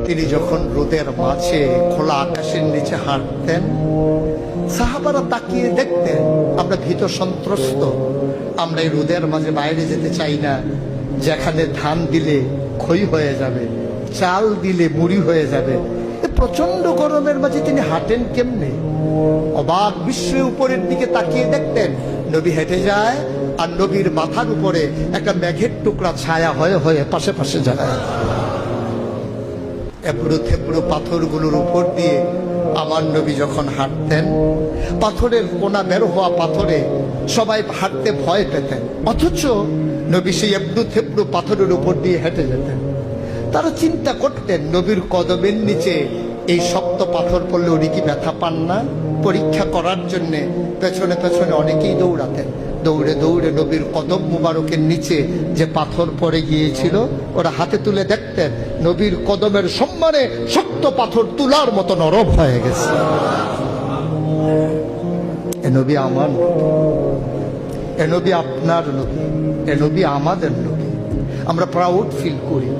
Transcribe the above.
তিনি যখন রোদের মাঝে খোলা আকাশের নিচে হাঁটতেন, সাহাবারা তাকিয়ে দেখতেন আমরা ভীত সন্ত্রস্ত, আমরা এই রোদের মাঝে বাইরে যেতে চাই না, যেখানে ধান দিলে খই হয়ে যাবে, চাল দিলে মুড়ি হয়ে যাবে। প্রচন্ড গরমের মাঝে তিনি হাঁটেন কেমনে? অবাক বিশ্বে উপরের দিকে তাকিয়ে দেখতেন নবী হেঁটে যায়, আর নবীর মাথার উপরে একটা মেঘের টুকরা ছায়া হয়ে হয়ে পাশে পাশে যায়। এবড়ো থেবড়ো পাথরগুলোর উপর দিয়ে আমার নবী যখন হাঁটতেন, পাথরের কোনা বের হওয়া পাথরে সবাই হাঁটতে ভয় পেতেন, অথচ নবী সেই এবড়ো থেবড়ো পাথরের উপর দিয়ে হেঁটে যেতেন। তারা চিন্তা করতেন নবীর কদমের নিচে এই শক্ত পাথর পড়লে উনি কি ব্যথা পান না? পরীক্ষা করার জন্য পেছনে পেছনে অনেকেই দৌড়াতেন। দৌড়ে দৌড়ে নবীর কদম মুবারকের নিচে যে পাথর পড়ে গিয়েছিল ওরা হাতে তুলে দেখতেন নবীর কদমের সম্মানে শক্ত পাথর তুলার মতো নরম হয়ে গেছে। এ নবী আমার, এ নবী আপনার নবী, এ নবী আমাদের নবী। আমরা প্রাউড ফিল করি।